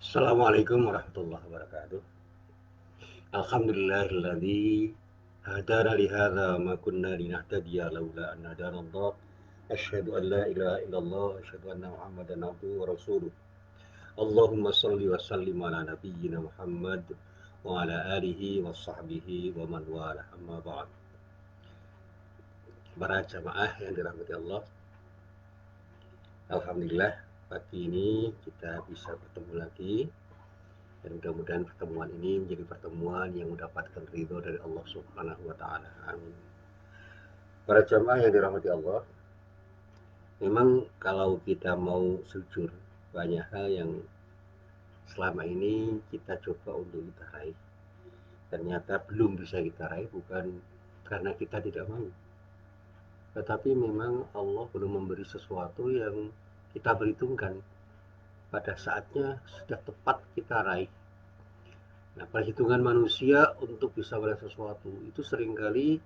Assalamualaikum warahmatullahi wabarakatuh. Alhamdulillahilladzi hadana li hadza ma kunna linahtadiya laula an hadanallah. Asyhadu an la ilaha illallah wa asyhadu anna Muhammadan abduhu wa rasuluh. Allahumma shalli wa sallim ala nabiyyina Muhammad wa ala alihi wa sahbihi wa man wala amma ba'd. Para jamaah yang dirahmati Allah, alhamdulillah pagi ini kita bisa bertemu lagi dan mudah-mudahan pertemuan ini menjadi pertemuan yang mendapatkan ridho dari Allah Subhanahu wa taala. Amin. Para jamaah yang dirahmati Allah, memang kalau kita mau jujur, banyak hal yang selama ini kita coba untuk kita raih. Ternyata belum bisa kita raih bukan karena kita tidak mau, tetapi memang Allah belum memberi sesuatu yang kita perhitungkan. Pada saatnya sudah tepat kita raih. Nah, perhitungan manusia untuk bisa melihat sesuatu itu seringkali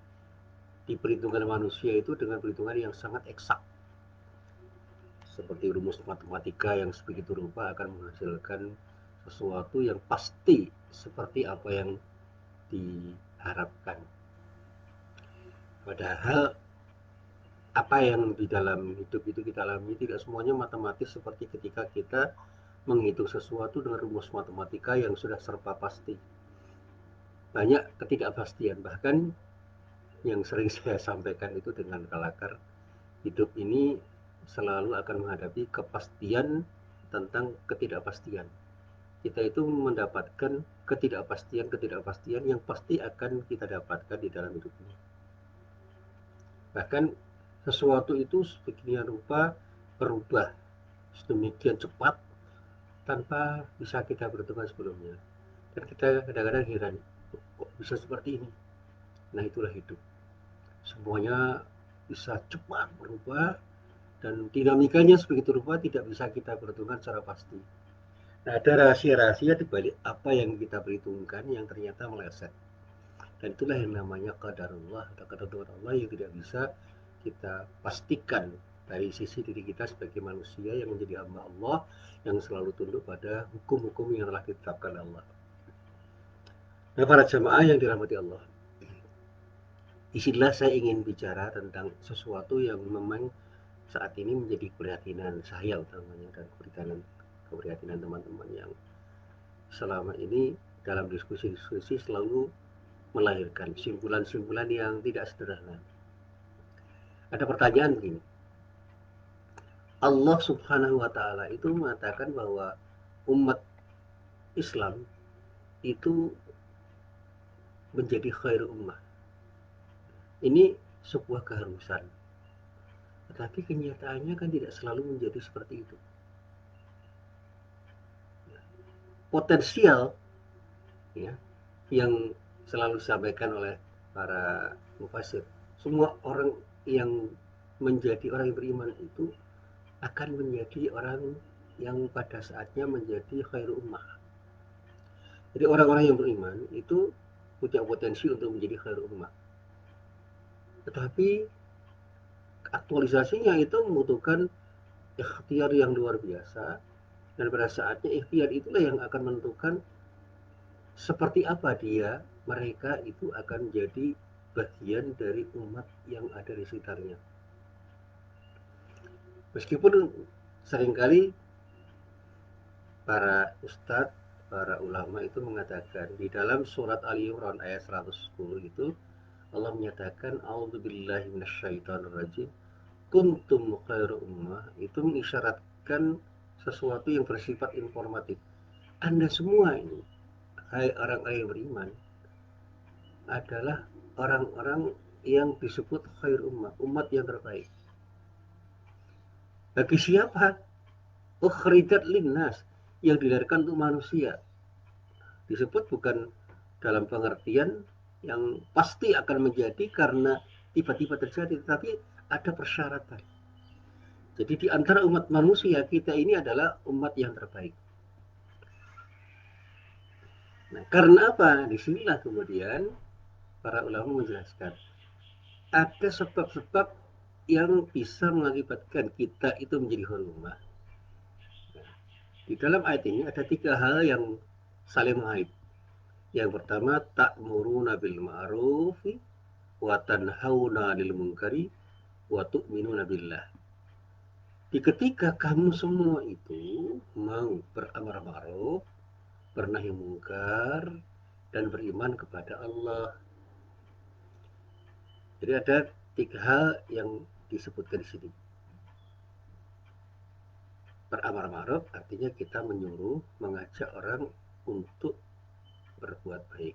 diperhitungkan manusia itu dengan perhitungan yang sangat eksak. Seperti rumus matematika yang sebegitu rupa akan menghasilkan sesuatu yang pasti seperti apa yang diharapkan. Padahal apa yang di dalam hidup itu kita alami tidak semuanya matematis seperti ketika kita menghitung sesuatu dengan rumus matematika yang sudah serba pasti. Banyak ketidakpastian, bahkan yang sering saya sampaikan itu dengan kelakar, hidup ini selalu akan menghadapi kepastian tentang ketidakpastian. Kita itu mendapatkan ketidakpastian yang pasti akan kita dapatkan di dalam hidup ini. Bahkan sesuatu itu sedemikian rupa berubah sedemikian cepat tanpa bisa kita perhitungkan sebelumnya. Dan kita kadang-kadang heran, kok bisa seperti ini? Nah, itulah hidup. Semuanya bisa cepat berubah dan dinamikanya sebegitu rupa tidak bisa kita perhitungkan secara pasti. Nah, ada rahasia-rahasia di balik apa yang kita perhitungkan yang ternyata meleset. Dan itulah yang namanya qadarullah atau ketentuan Allah yang tidak bisa kita pastikan dari sisi diri kita sebagai manusia yang menjadi hamba Allah yang selalu tunduk pada hukum-hukum yang telah ditetapkan Allah. Nah, para jamaah yang dirahmati Allah, disinilah saya ingin bicara tentang sesuatu yang memang saat ini menjadi keprihatinan saya utamanya dan keprihatinan teman-teman yang selama ini dalam diskusi-diskusi selalu melahirkan simpulan-simpulan yang tidak sederhana. Ada pertanyaan begini, Allah Subhanahu wa taala itu mengatakan bahwa umat Islam itu menjadi khair ummah. Ini sebuah keharusan. Tetapi kenyataannya kan tidak selalu menjadi seperti itu. Potensial ya yang selalu disampaikan oleh para mufasir, semua orang yang menjadi orang yang beriman itu akan menjadi orang yang pada saatnya menjadi khair ummah. Jadi orang-orang yang beriman itu punya potensi untuk menjadi khair ummah. Tetapi aktualisasinya itu membutuhkan ikhtiar yang luar biasa, dan pada saatnya ikhtiar itulah yang akan menentukan seperti apa dia mereka itu akan jadi bagian dari umat yang ada di sekitarnya. Meskipun seringkali para ustadz, para ulama itu mengatakan di dalam surat Ali Imran ayat 110 itu Allah menyatakan a'udzubillahi minasyaitonirrajim kuntum khairu ummah, itu mengisyaratkan sesuatu yang bersifat informatif. Anda semua ini, hai orang-orang yang beriman, adalah orang-orang yang disebut khair ummah, umat yang terbaik. Bagi siapa? Ukhrijat linnas, yang dilahirkan untuk manusia. Disebut bukan dalam pengertian yang pasti akan menjadi karena tiba-tiba terjadi, tetapi ada persyaratan. Jadi di antara umat manusia kita ini adalah umat yang terbaik. Nah, karena apa? Disinilah kemudian para ulama menjelaskan ada sebab-sebab yang bisa mengakibatkan kita itu menjadi khairul ummah. Nah, Di dalam ayat ini ada 3 hal yang saling mengait. Yang pertama, ta'muruna bil ma'ruf wa tanhauna 'anil munkari wa tu'minuna billah. Di ketika kamu semua itu mau beramar ma'ruf, bernahi mungkar, dan beriman kepada Allah. Jadi ada 3 hal yang disebutkan di sini. Beramar ma'ruf artinya kita menyuruh, mengajak orang untuk berbuat baik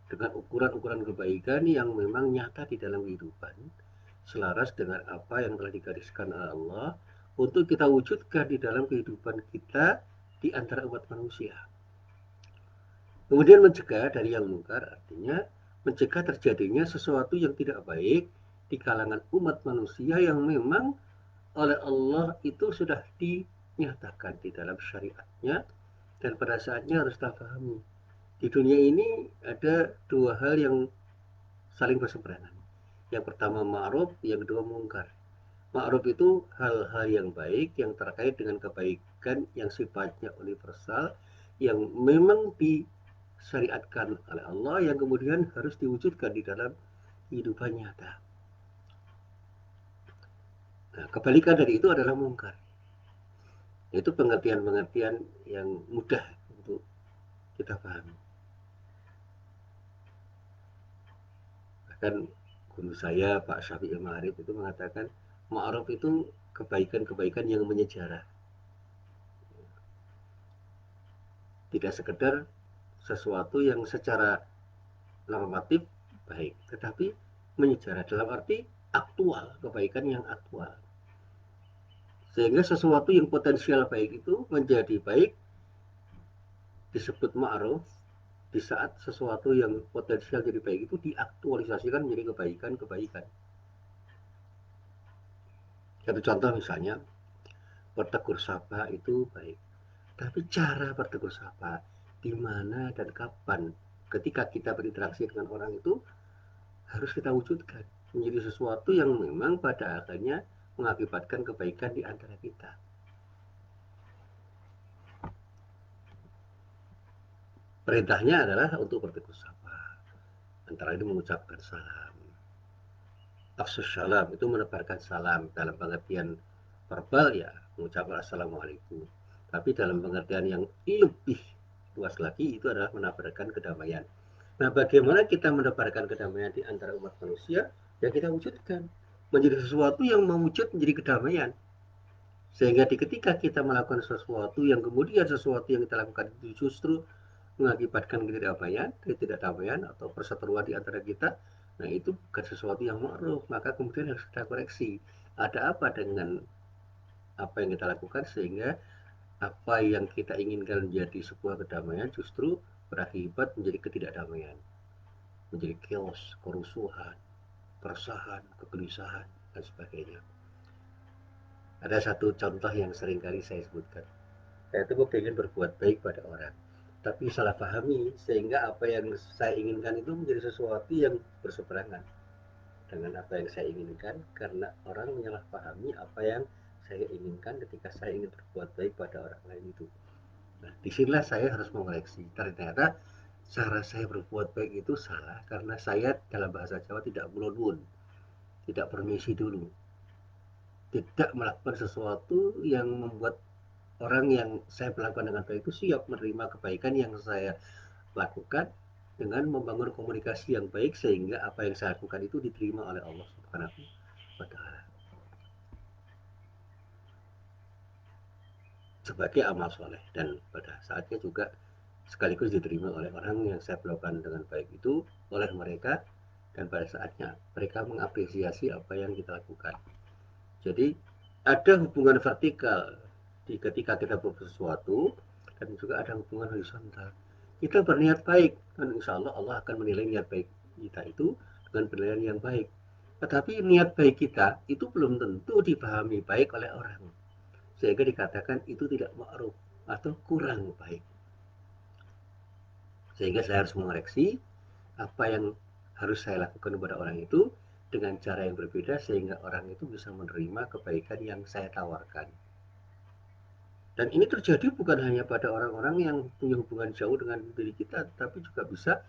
dengan ukuran-ukuran kebaikan yang memang nyata di dalam kehidupan, selaras dengan apa yang telah digariskan oleh Allah untuk kita wujudkan di dalam kehidupan kita di antara umat manusia. Kemudian mencegah dari yang mungkar artinya mencegah terjadinya sesuatu yang tidak baik di kalangan umat manusia yang memang oleh Allah itu sudah dinyatakan di dalam syariatnya dan pada saatnya harus kita pahami. Di dunia ini ada 2 hal yang saling berseberangan. Yang pertama ma'ruf, yang kedua mungkar. Ma'ruf itu hal-hal yang baik yang terkait dengan kebaikan yang sifatnya universal yang memang disyariatkan oleh Allah yang kemudian harus diwujudkan di dalam kehidupan nyata. Nah, kebalikan dari itu adalah mungkar. Itu pengertian-pengertian yang mudah untuk kita pahami. Bahkan guru saya Pak Syafi'i Ma'arif itu mengatakan ma'ruf itu kebaikan-kebaikan yang menyejarah. Tidak sekedar sesuatu yang secara normatif baik, tetapi menyejarah dalam arti aktual, kebaikan yang aktual. Sehingga sesuatu yang potensial baik itu menjadi baik disebut ma'ruf di saat sesuatu yang potensial jadi baik itu diaktualisasikan menjadi kebaikan-kebaikan. Satu contoh misalnya, bertegur sapa itu baik. Tapi cara bertegur sapa, di mana dan kapan ketika kita berinteraksi dengan orang itu harus kita wujudkan menjadi sesuatu yang memang pada akhirnya mengakibatkan kebaikan di antara kita. Perintahnya adalah untuk bertegur sapa, antara itu mengucapkan salam. Afsus salam itu menebarkan salam dalam pengertian verbal ya mengucapkan assalamualaikum. Tapi dalam pengertian yang lebih luas lagi itu adalah menebarkan kedamaian. Nah, bagaimana kita menebarkan kedamaian di antara umat manusia? Ya kita wujudkan menjadi sesuatu yang mewujud menjadi kedamaian. Sehingga di ketika kita melakukan sesuatu yang kemudian sesuatu yang kita lakukan itu justru mengakibatkan ketidakdamaian, ketidakdamaian atau perseteruan di antara kita, nah itu bukan sesuatu yang ma'ruf, maka kemudian harus kita koreksi. Ada apa dengan apa yang kita lakukan sehingga apa yang kita inginkan menjadi sebuah kedamaian justru berakibat menjadi ketidakdamaian, menjadi chaos, kerusuhan, keresahan, kegelisahan, dan sebagainya. Ada satu contoh yang sering kali saya sebutkan. Saya itu ingin berbuat baik pada orang. Tapi salah pahami sehingga apa yang saya inginkan itu menjadi sesuatu yang berseberangan dengan apa yang saya inginkan karena orang menyalahpahami apa yang saya inginkan ketika saya ingin berbuat baik pada orang lain itu. Nah, disinilah saya harus mengoreksi. Ternyata cara saya berbuat baik itu salah karena saya dalam bahasa Jawa tidak mulun, tidak permisi dulu, tidak melakukan sesuatu yang membuat orang yang saya melakukan dengan baik itu siap menerima kebaikan yang saya lakukan dengan membangun komunikasi yang baik sehingga apa yang saya lakukan itu diterima oleh Allah Subhanahu wa taala sebagai amal soleh dan pada saatnya juga sekaligus diterima oleh orang yang saya melakukan dengan baik itu oleh mereka dan pada saatnya mereka mengapresiasi apa yang kita lakukan. Jadi ada hubungan vertikal di ketika kita berbuat sesuatu dan juga ada hubungan horizontal. Kita berniat baik dan insya Allah Allah akan menilai niat baik kita itu dengan penilaian yang baik. Tetapi niat baik kita itu belum tentu dipahami baik oleh orang. Sehingga dikatakan itu tidak ma'ruf atau kurang baik. Sehingga saya harus mengoreksi apa yang harus saya lakukan kepada orang itu dengan cara yang berbeda sehingga orang itu bisa menerima kebaikan yang saya tawarkan. Dan ini terjadi bukan hanya pada orang-orang yang punya hubungan jauh dengan diri kita, tapi juga bisa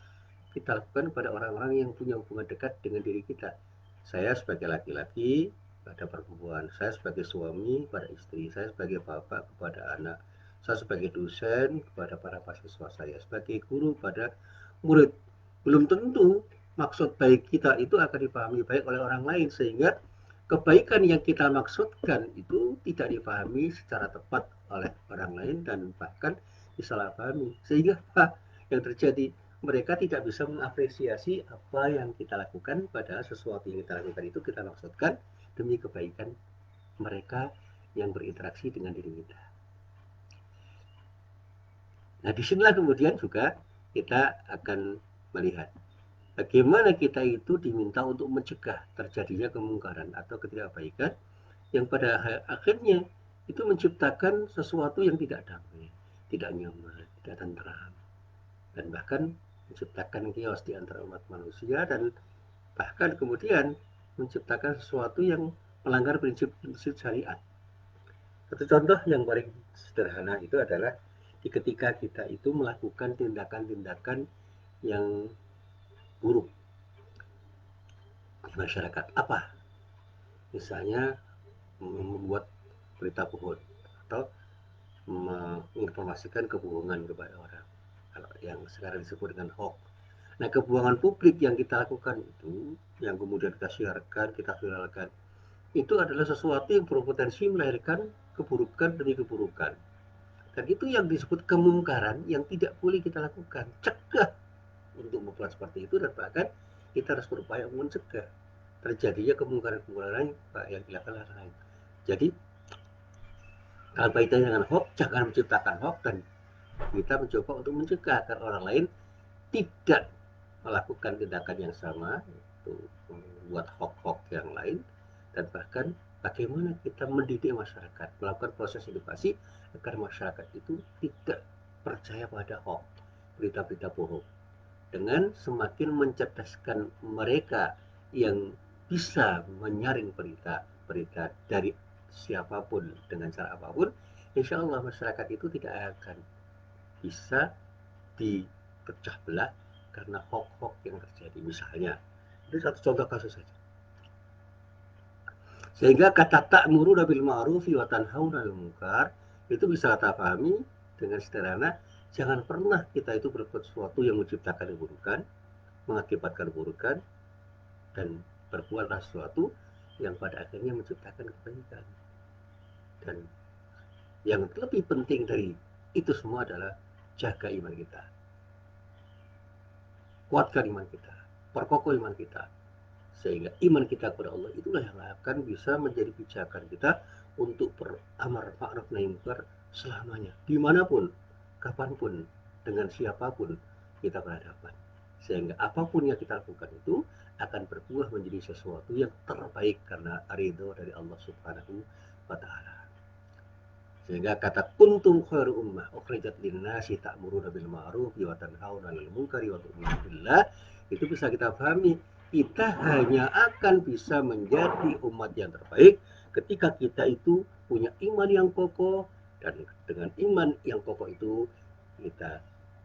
kita lakukan pada orang-orang yang punya hubungan dekat dengan diri kita. Saya sebagai laki-laki pada perempuan, saya sebagai suami pada istri, saya sebagai bapak kepada anak, saya sebagai dosen kepada para mahasiswa saya, sebagai guru pada murid. Belum tentu maksud baik kita itu akan dipahami baik oleh orang lain, sehingga kebaikan yang kita maksudkan itu tidak dipahami secara tepat oleh orang lain dan bahkan disalahpahami, sehingga yang terjadi mereka tidak bisa mengapresiasi apa yang kita lakukan, padahal sesuatu yang kita lakukan itu kita maksudkan demi kebaikan mereka yang berinteraksi dengan diri kita. Nah, disinilah kemudian juga kita akan melihat bagaimana kita itu diminta untuk mencegah terjadinya kemungkaran atau ketidakbaikan yang pada akhirnya itu menciptakan sesuatu yang tidak damai, tidak nyaman, tidak tentram, dan bahkan menciptakan chaos di antara umat manusia, dan bahkan kemudian menciptakan sesuatu yang melanggar prinsip-prinsip syariat. Satu contoh yang paling sederhana itu adalah ketika kita itu melakukan tindakan-tindakan yang buruk di masyarakat. Apa? Misalnya membuat berita bohong atau menginformasikan kebohongan kepada orang, kalau yang sekarang disebut dengan hoax. Nah, kebohongan publik yang kita lakukan itu, yang kemudian kita siarkan, kita viralkan, itu adalah sesuatu yang berpotensi melahirkan keburukan demi keburukan. Dan itu yang disebut kemungkaran yang tidak boleh kita lakukan. Cegah untuk membuat seperti itu, dan bahkan kita harus berupaya mencegah terjadinya kemungkaran-kemungkaran yang dilakukan orang lain. Jadi, kalau kaitannya dengan hoax, jangan menciptakan hoax, dan kita mencoba untuk mencegah agar orang lain tidak melakukan tindakan yang sama, itu membuat hoax-hoax yang lain, dan bahkan bagaimana kita mendidik masyarakat, melakukan proses edukasi agar masyarakat itu tidak percaya pada hoax, berita-berita bohong, dengan semakin mencerdaskan mereka yang bisa menyaring berita dari siapapun dengan cara apapun, insya Allah masyarakat itu tidak akan bisa dipecah belah karena hoax-hoax yang terjadi. Misalnya, itu satu contoh kasus saja. Sehingga kata ta'muruna bil ma'rufi wa tanhauna 'anil munkar itu bisa kita pahami dengan sederhana, jangan pernah kita itu berbuat sesuatu yang menciptakan keburukan, mengakibatkan keburukan, dan berbuatlah sesuatu yang pada akhirnya menciptakan kebaikan. Dan yang lebih penting dari itu semua adalah jaga iman kita, kuatkan iman kita, perkokoh iman kita, sehingga iman kita kepada Allah itulah yang akan bisa menjadi pijakan kita untuk beramar ma'ruf nahi munkar selamanya, dimanapun, kapanpun, dengan siapapun kita berhadapan, sehingga apapun yang kita lakukan itu akan berbuah menjadi sesuatu yang terbaik karena ridho dari Allah Subhanahu wa Ta'ala. Sehingga kata kuntum khairu ummah ukhrijat linnasi ta'muruna bil ma'ruf wa tanhauna 'anil munkari wa tu'minuna billah, itu bisa kita pahami, kita hanya akan bisa menjadi umat yang terbaik ketika kita itu punya iman yang kokoh, dan dengan iman yang kokoh itu kita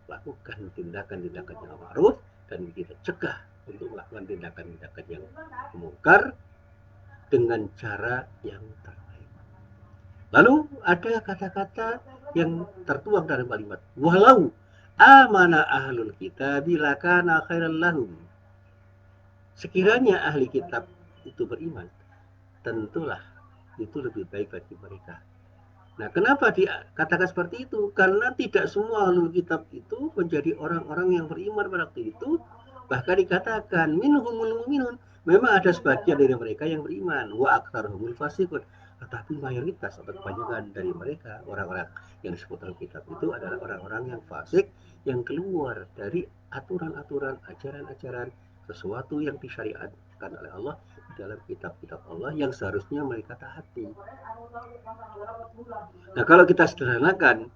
lakukan tindakan-tindakan yang ma'ruf, dan kita cegah untuk melakukan tindakan-tindakan yang mungkar dengan cara yang terbaik. Lalu ada kata-kata yang tertuang dalam kalimat, walau amana ahlul kitab lakana khairan lahum. Sekiranya ahli kitab itu beriman, tentulah itu lebih baik bagi mereka. Nah, kenapa dikatakan seperti itu? Karena tidak semua ahlul kitab itu menjadi orang-orang yang beriman pada waktu itu. Bahkan dikatakan minhumul mu'minun, memang ada sebagian dari mereka yang beriman, wa aktsarhumul fasiqun, tetapi mayoritas atau kebanyakan dari mereka, orang-orang yang disebut dalam kitab itu adalah orang-orang yang fasik, yang keluar dari aturan-aturan, ajaran-ajaran, sesuatu yang disyariatkan oleh Allah dalam kitab-kitab Allah yang seharusnya mereka taati. Nah, kalau kita sederhanakan,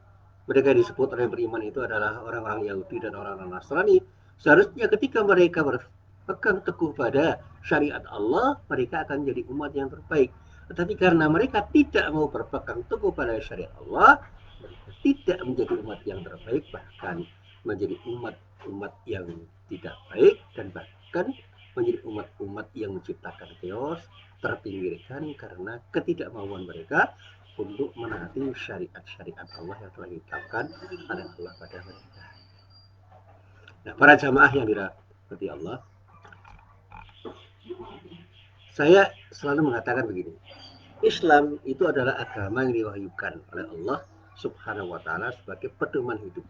mereka disebut orang beriman itu adalah orang-orang Yahudi dan orang-orang Nasrani. Seharusnya ketika mereka berpegang teguh pada syariat Allah, mereka akan menjadi umat yang terbaik. Tetapi karena mereka tidak mau berpegang teguh pada syariat Allah, mereka tidak menjadi umat yang terbaik, bahkan menjadi umat yang tidak baik, dan bahkan menjadi umat-umat yang menciptakan chaos, terpinggirkan karena ketidakmauan mereka untuk menaati syariat-syariat Allah yang telah ditetapkan oleh Allah pada mereka. Nah, para jamaah yang dirahmati Allah, saya selalu mengatakan begini, Islam itu adalah agama yang diwahyukan oleh Allah Subhanahu wa taala sebagai pedoman hidup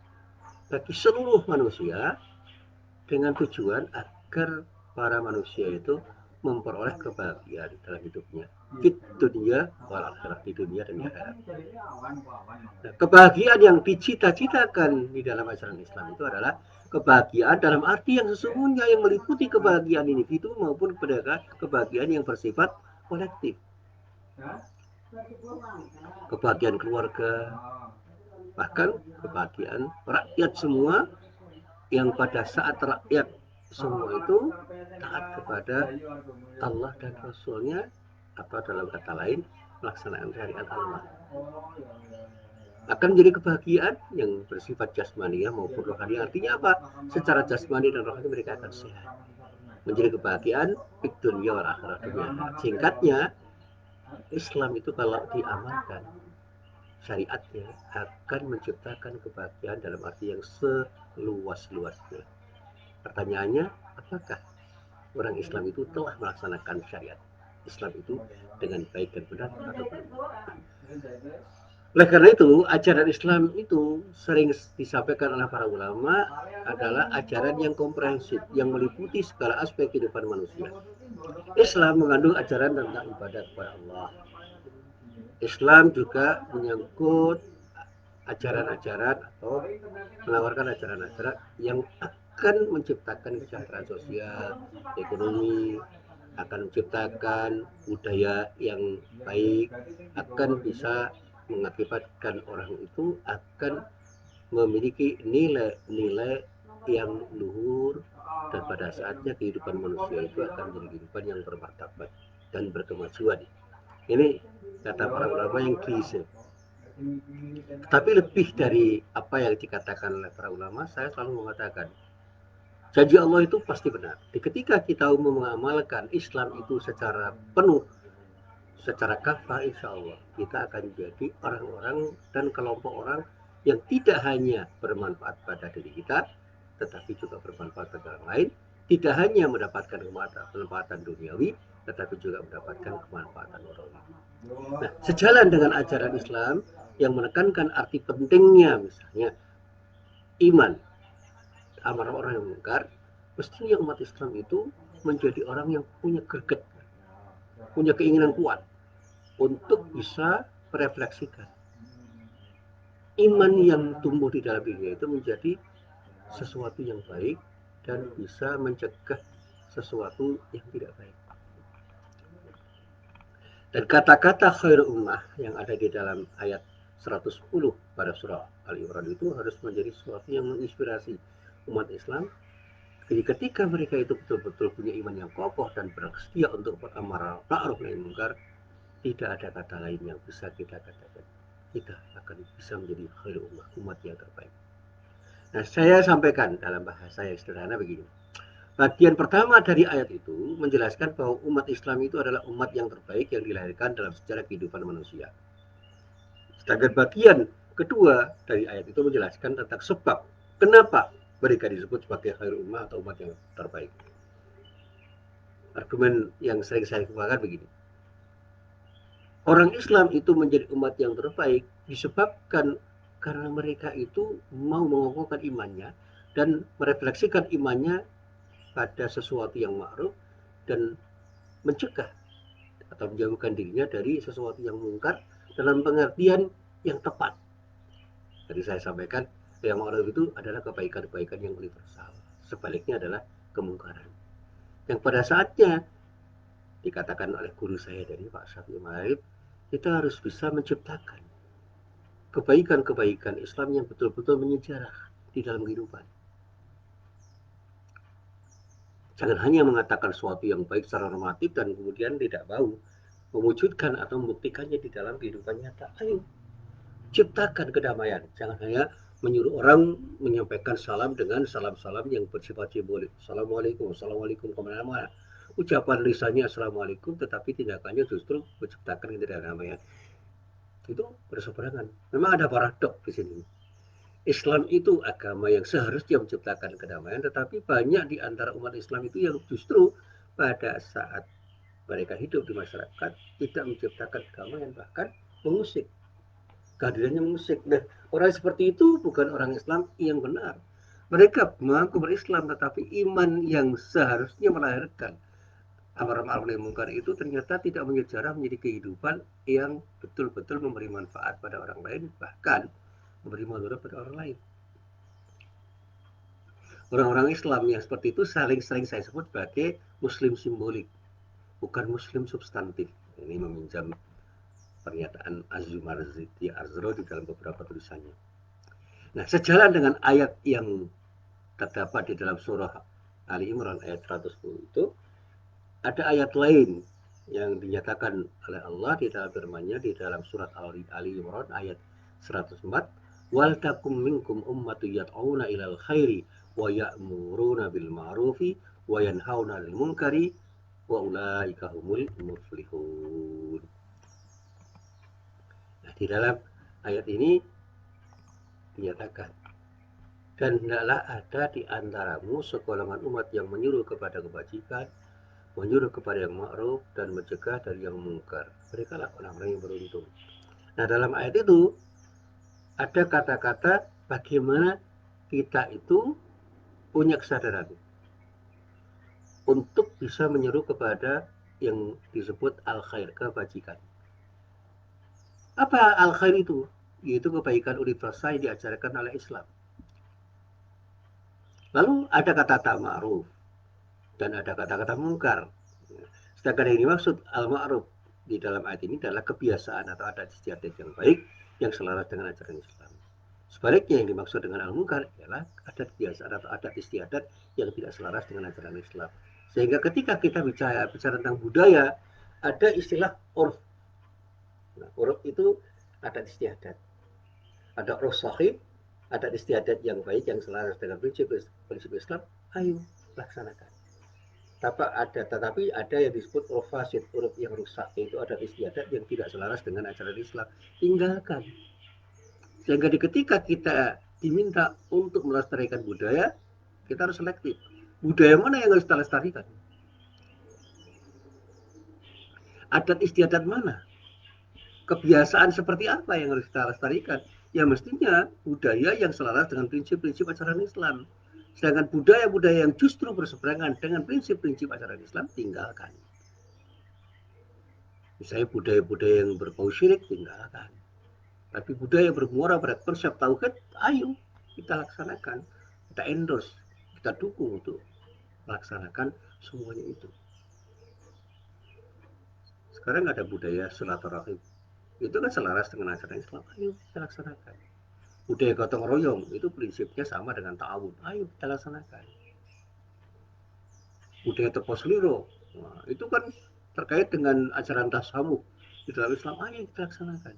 bagi seluruh manusia, dengan tujuan agar para manusia itu memperoleh kebahagiaan dalam hidupnya, di dunia wal akhirah, di dunia dan di akhirat. Nah, kebahagiaan yang dicita-citakan di dalam ajaran Islam itu adalah kebahagiaan dalam arti yang sesungguhnya, yang meliputi kebahagiaan individu maupun kebahagiaan yang bersifat kolektif, kebahagiaan keluarga, bahkan kebahagiaan rakyat semua, yang pada saat rakyat semua itu taat kepada Allah dan Rasulnya, atau dalam kata lain melaksanakan syariat Allah, akan menjadi kebahagiaan yang bersifat jasmani maupun rohani. Artinya apa? Secara jasmani dan rohani mereka akan sehat, menjadi kebahagiaan di dunia wal akhirah, dunia akhirat. Singkatnya, Islam itu kalau diamalkan syariatnya akan menciptakan kebahagiaan dalam arti yang seluas-luasnya. Pertanyaannya, apakah orang Islam itu telah melaksanakan syariat Islam itu dengan baik dan benar atau belum? Oleh karena itu, ajaran Islam itu sering disampaikan oleh para ulama adalah ajaran yang komprehensif, yang meliputi segala aspek kehidupan manusia. Islam mengandung ajaran tentang ibadah kepada Allah. Islam juga menyangkut ajaran-ajaran atau menawarkan ajaran-ajaran yang akan menciptakan kesejahteraan sosial, ekonomi, akan menciptakan budaya yang baik, akan bisa mengakibatkan orang itu akan memiliki nilai-nilai yang luhur, dan pada saatnya kehidupan manusia itu akan menjadi kehidupan yang bermartabat dan berkemajuan. Ini kata para ulama yang klise. Tapi lebih dari apa yang dikatakan oleh para ulama, saya selalu mengatakan janji Allah itu pasti benar. Ketika kita mengamalkan Islam itu secara penuh, secara kafah, insya Allah kita akan menjadi orang-orang dan kelompok orang yang tidak hanya bermanfaat pada diri kita, tetapi juga bermanfaat pada orang lain. Tidak hanya mendapatkan kemanfaatan duniawi, tetapi juga mendapatkan kemanfaatan ukhrawi. Nah, sejalan dengan ajaran Islam yang menekankan arti pentingnya misalnya iman, amar orang yang mungkar, mestinya umat Islam itu menjadi orang yang punya greget, punya keinginan kuat untuk bisa merefleksikan iman yang tumbuh di dalam dirinya itu menjadi sesuatu yang baik dan bisa mencegah sesuatu yang tidak baik. Dan kata-kata khair ummah yang ada di dalam ayat 110 pada surah Al-Imran itu harus menjadi sesuatu yang menginspirasi umat Islam. Jadi ketika mereka itu betul-betul punya iman yang kokoh dan bersedia untuk beramal ma'ruf nahi munkar, tidak ada kata lain yang bisa kita katakan kita akan bisa menjadi khair ummah, umat yang terbaik. Nah, saya sampaikan dalam bahasa yang sederhana begini. Bagian pertama dari ayat itu menjelaskan bahwa umat Islam itu adalah umat yang terbaik yang dilahirkan dalam sejarah kehidupan manusia. Sedangkan bagian kedua dari ayat itu menjelaskan tentang sebab kenapa mereka disebut sebagai khairul ummah atau umat yang terbaik. Argumen yang sering saya kemukakan begini. Orang Islam itu menjadi umat yang terbaik disebabkan karena mereka itu mau mengokohkan imannya dan merefleksikan imannya pada sesuatu yang ma'ruf dan mencegah atau menjauhkan dirinya dari sesuatu yang mungkar dalam pengertian yang tepat. Tadi saya sampaikan yang ma'ruf itu adalah kebaikan-kebaikan yang universal, sebaliknya adalah kemungkaran yang pada saatnya dikatakan oleh guru saya dari Pak Syafi'i Ma'arif, kita harus bisa menciptakan kebaikan-kebaikan Islam yang betul-betul menyejarah di dalam kehidupan. Jangan hanya mengatakan sesuatu yang baik secara normatif dan kemudian tidak bau mewujudkan atau membuktikannya di dalam kehidupan nyata. Ayo, ciptakan kedamaian. Jangan hanya menyuruh orang menyampaikan salam dengan salam-salam yang bersifat simbolik. Assalamualaikum, assalamualaikum kemana-mana. Ucapan lisannya assalamualaikum, tetapi tindakannya justru menciptakan kedamaian. Itu berseberangan. Memang ada paradok di sini. Islam itu agama yang seharusnya menciptakan kedamaian, tetapi banyak di antara umat Islam itu yang justru pada saat mereka hidup di masyarakat tidak menciptakan kedamaian, bahkan mengusik. Kehadirannya mengusik. Nah, orang seperti itu bukan orang Islam yang benar. Mereka mengaku berislam, tetapi iman yang seharusnya melahirkan amar ma'ruf nahi munkar itu ternyata tidak menyejarah menjadi kehidupan yang betul-betul memberi manfaat pada orang lain, bahkan memberi mudarat pada orang lain. Orang-orang Islam yang seperti itu sering saya sebut sebagai muslim simbolik, bukan muslim substantif. Ini meminjam pernyataan Az-Zumardi Azro di dalam beberapa tulisannya. Nah, sejalan dengan ayat yang terdapat di dalam surah Ali Imran ayat 110 itu, ada ayat lain yang dinyatakan oleh Allah di dalam firman-Nya di dalam surat Ali Imran ayat 104, wal takum minkum ummatu yad'una ilal khairi wa ya'muruna bil ma'rufi wa yanhauna 'anil munkari wa ulaika humul muflihun. Nah, di dalam ayat ini dinyatakan, dan hendaklah ada di antaramu segolongan umat yang menyuruh kepada kebajikan, menyuruh kepada yang ma'ruf, dan mencegah dari yang mungkar. Mereka lah orang-orang yang beruntung. Nah, dalam ayat itu ada kata-kata bagaimana kita itu punya kesadaran untuk bisa menyeru kepada yang disebut al-khair, kebajikan. Apa al-khair itu? Yaitu kebaikan universal yang diajarkan oleh Islam. Lalu ada kata tak ma'ruf dan ada kata-kata mungkar. Sedangkan yang dimaksud al-ma'ruf di dalam ayat ini adalah kebiasaan atau adat istiadat yang baik yang selaras dengan ajaran Islam. Sebaliknya yang dimaksud dengan al-munkar adalah adat kebiasaan atau adat istiadat yang tidak selaras dengan ajaran Islam. Sehingga ketika kita bicara tentang budaya, ada istilah urf. Nah, urf itu adat istiadat. Ada urf sahih, adat istiadat yang baik yang selaras dengan prinsip Islam. Ayo laksanakan. Tetapi ada yang disebut uruf fasid, uruf yang rusak, yaitu adat istiadat yang tidak selaras dengan ajaran Islam. Tinggalkan. Sehingga ketika kita diminta untuk melestarikan budaya, kita harus selektif. Budaya mana yang harus kita lestarikan? Adat istiadat mana? Kebiasaan seperti apa yang harus kita lestarikan? Ya mestinya budaya yang selaras dengan prinsip-prinsip ajaran Islam. Sedangkan budaya-budaya yang justru berseberangan dengan prinsip-prinsip ajaran Islam, tinggalkan. Misalnya budaya-budaya yang berbau syirik, tinggalkan. Tapi budaya bermuara pada konsep tauhid, ayo kita laksanakan, kita endorse, kita dukung untuk melaksanakan semuanya itu. Sekarang ada budaya silaturahim, itu kan selaras dengan ajaran Islam, ayo kita laksanakan. Budaya gotong royong itu prinsipnya sama dengan ta'awun, ayo kita laksanakan. Budaya terposliro, nah, itu kan terkait dengan ajaran tasawuf di dalam Islam, ayo kita laksanakan.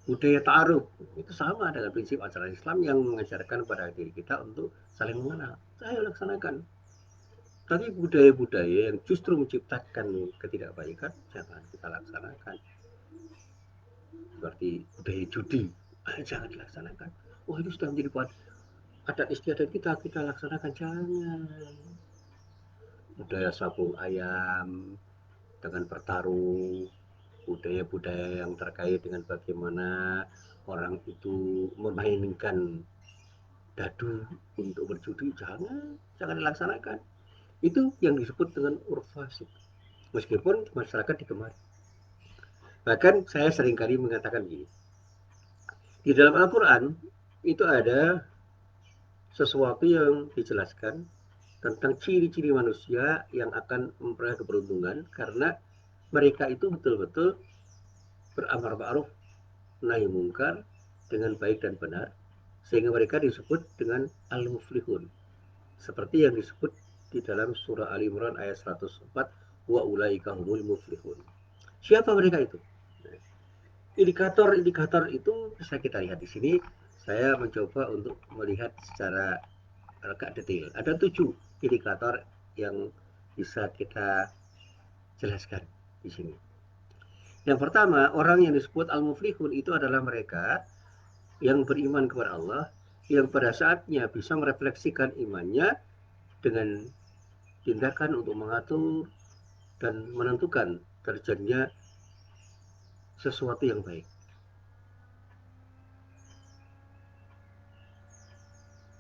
Budaya ta'aruf itu sama dengan prinsip ajaran Islam yang mengajarkan pada diri kita untuk saling mengenal. Ayo laksanakan. Tapi budaya-budaya yang justru menciptakan ketidakbaikan jangan kita laksanakan. Seperti budaya judi, jangan dilaksanakan. Oh, itu sudah menjadi adat istiadat kita laksanakan, jangan. Budaya sabung ayam dengan bertarung, budaya-budaya yang terkait dengan bagaimana orang itu memainkan dadu untuk berjudi, jangan dilaksanakan. Itu yang disebut dengan urf fasid. Meskipun masyarakat digemari. Bahkan saya seringkali mengatakan gini, di dalam Al-Quran itu ada sesuatu yang dijelaskan tentang ciri-ciri manusia yang akan memperoleh keberuntungan karena mereka itu betul-betul beramar ma'ruf nahi munkar dengan baik dan benar, sehingga mereka disebut dengan al-muflihun, seperti yang disebut di dalam surah Ali Imran ayat 104, wa ulaika humul muflihun. Siapa mereka itu? Indikator-indikator itu bisa kita lihat di sini. Saya mencoba untuk melihat secara agak detail. Ada 7 indikator yang bisa kita jelaskan di sini. Yang pertama, orang yang disebut al-muflihun itu adalah mereka yang beriman kepada Allah, yang pada saatnya bisa merefleksikan imannya dengan tindakan untuk mengatur dan menentukan terjadinya sesuatu yang baik.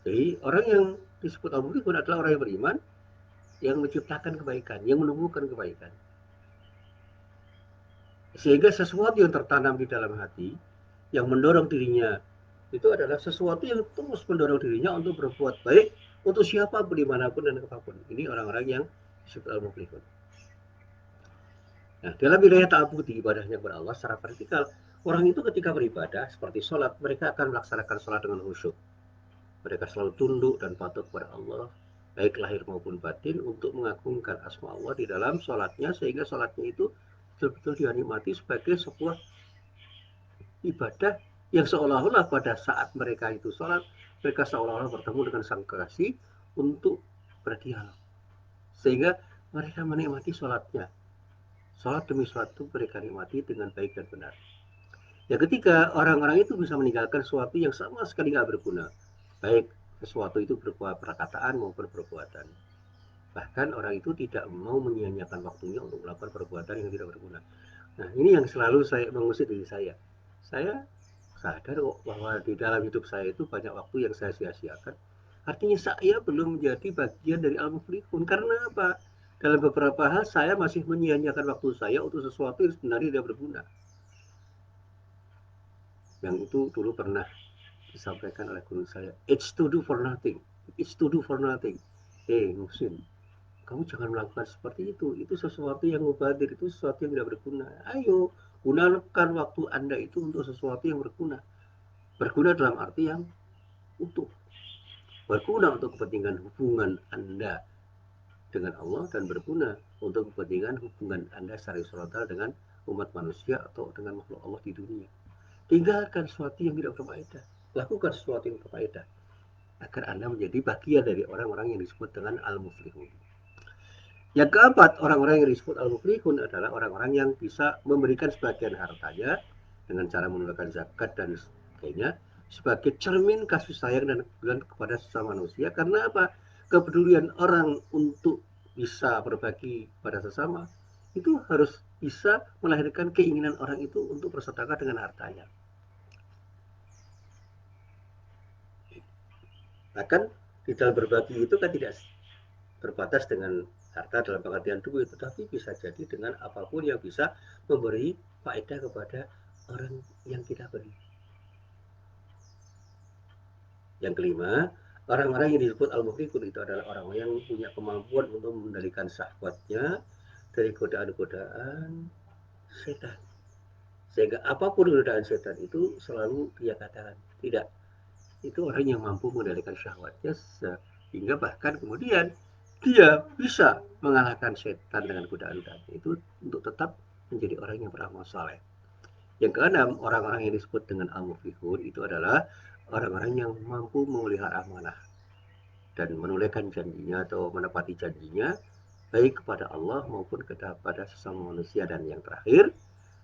Jadi orang yang disebut al-muflihun adalah orang yang beriman, yang menciptakan kebaikan, yang menumbuhkan kebaikan. Sehingga sesuatu yang tertanam di dalam hati, yang mendorong dirinya, itu adalah sesuatu yang terus mendorong dirinya untuk berbuat baik untuk siapapun, dimanapun dan apapun. Ini orang-orang yang disebut al-muflihun. Nah, dalam wilayah ta'abudi ibadahnya kepada Allah secara vertikal, orang itu ketika beribadah seperti sholat, mereka akan melaksanakan sholat dengan khusyuk. Mereka selalu tunduk dan patuh kepada Allah, baik lahir maupun batin, untuk mengagungkan asma Allah di dalam sholatnya, sehingga sholatnya itu betul-betul dinikmati sebagai sebuah ibadah yang seolah-olah pada saat mereka itu sholat, mereka seolah-olah bertemu dengan sang kekasih untuk berdialog. Sehingga mereka menikmati sholatnya. Sholat demi sholat itu mereka nikmati dengan baik dan benar. Yang ketiga, orang-orang itu bisa meninggalkan sesuatu yang sama sekali nggak berguna. Baik sesuatu itu berupa perkataan maupun perbuatan. Bahkan orang itu tidak mau menyia-nyiakan waktunya untuk melakukan perbuatan yang tidak berguna. Nah, ini yang selalu saya mengusir diri saya. Saya sadar kok bahwa di dalam hidup saya itu banyak waktu yang saya sia-siakan. Artinya saya belum menjadi bagian dari al-muflihun. Karena apa? Dalam beberapa hal saya masih menyia-nyiakan waktu saya untuk sesuatu yang sebenarnya tidak berguna. Yang itu dulu pernah disampaikan oleh guru saya. It's to do for nothing. It's to do for nothing. Muslim, kamu jangan melakukan seperti itu. Itu sesuatu yang mubadir, itu sesuatu yang tidak berguna. Ayo, gunakan waktu Anda itu untuk sesuatu yang berguna. Berguna dalam arti yang utuh. Berguna untuk kepentingan hubungan Anda dengan Allah, dan berguna untuk kepentingan hubungan Anda secara horizontal dengan umat manusia atau dengan makhluk Allah di dunia. Tinggalkan sesuatu yang tidak berfaedah. Lakukan sesuatu yang berfaedah agar Anda menjadi bagian dari orang-orang yang disebut dengan al-muflihun. Yang keempat, orang-orang yang disebut al-muflihun adalah orang-orang yang bisa memberikan sebagian hartanya dengan cara menunaikan zakat dan sebagainya sebagai cermin kasih sayang dan kepedulian kepada sesama manusia. Karena apa? Kepedulian orang untuk bisa berbagi pada sesama itu harus bisa melahirkan keinginan orang itu untuk bersedekah dengan hartanya. Bahkan di dalam berbagi itu kan tidak terbatas dengan harta dalam pengertian duit, tetapi bisa jadi dengan apapun yang bisa memberi faedah kepada orang yang kita beri. Yang kelima, orang-orang yang disebut al-muflihun itu adalah orang yang punya kemampuan untuk mengendalikan syahwatnya dari godaan-godaan setan. Sehingga apapun godaan setan itu selalu dia katakan tidak. Itu orang yang mampu mengendalikan syahwatnya sehingga bahkan kemudian dia bisa mengalahkan setan dengan godaan-godaan itu untuk tetap menjadi orang yang beramal saleh. Yang keenam, orang-orang yang disebut dengan al-muflihun itu adalah orang-orang yang mampu memelihara amanah dan menunaikan janjinya atau menepati janjinya baik kepada Allah maupun kepada sesama manusia. Dan yang terakhir,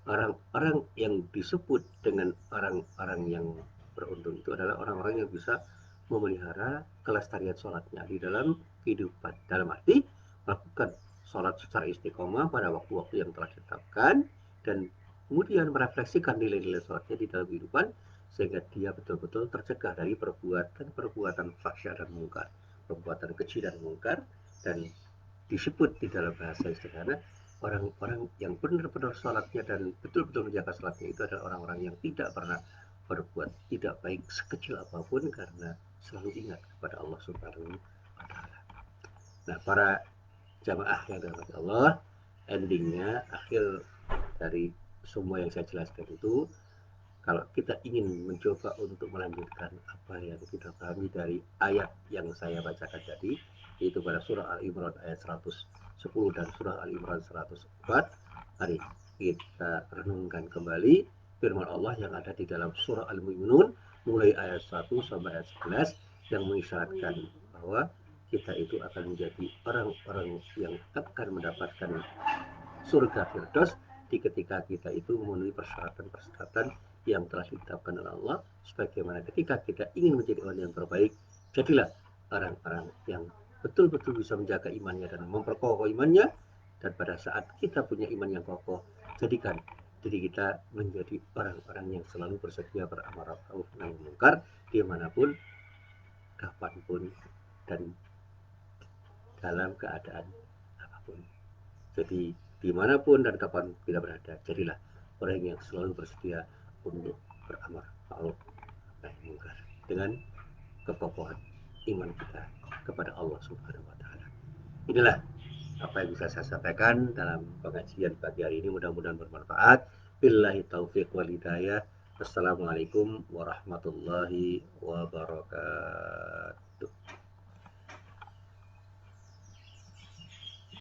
orang-orang yang disebut dengan orang-orang yang beruntung itu adalah orang-orang yang bisa memelihara kelestarian sholatnya di dalam kehidupan. Dalam arti melakukan sholat secara istiqomah pada waktu-waktu yang telah ditetapkan dan kemudian merefleksikan nilai-nilai sholatnya di dalam kehidupan sehingga dia betul-betul tercegah dari perbuatan-perbuatan fahsyah dan mungkar, perbuatan keji dan mungkar. Dan disebut di dalam bahasa sederhana, orang-orang yang benar-benar sholatnya dan betul-betul menjaga sholatnya itu adalah orang-orang yang tidak pernah berbuat tidak baik sekecil apapun karena selalu ingat kepada Allah Subhanahu wa Ta'ala. Nah, para jamaah yang dirahmati Allah, endingnya akhir dari semua yang saya jelaskan itu, kalau kita ingin mencoba untuk melanjutkan apa yang kita pahami dari ayat yang saya bacakan tadi, yaitu pada surah Al-Imran ayat 111, 10 dan surah Al-Imran 104. Mari kita renungkan kembali firman Allah yang ada di dalam surah Al-Mu'minun mulai ayat 1 sampai ayat 11 yang mengisyaratkan bahwa kita itu akan menjadi orang-orang yang akan mendapatkan surga Firdaus ketika kita itu memenuhi persyaratan-persyaratan yang telah ditetapkan oleh Allah, sebagaimana ketika kita ingin menjadi orang yang terbaik, jadilah orang-orang yang betul-betul bisa menjaga imannya dan memperkokoh imannya. Dan pada saat kita punya iman yang kokoh, jadikan diri kita menjadi orang-orang yang selalu bersedia beramal ma'ruf nahi munkar dimanapun, kapanpun, dan dalam keadaan apapun. Jadi dimanapun dan kapan kita berada, jadilah orang yang selalu bersedia untuk beramal ma'ruf nahi munkar dengan kekokohan iman kita kepada Allah Subhanahu wa taala. Inilah apa yang bisa saya sampaikan dalam pengajian pagi hari ini, mudah-mudahan bermanfaat. Billahi taufiq wal hidayah. Assalamualaikum warahmatullahi wabarakatuh.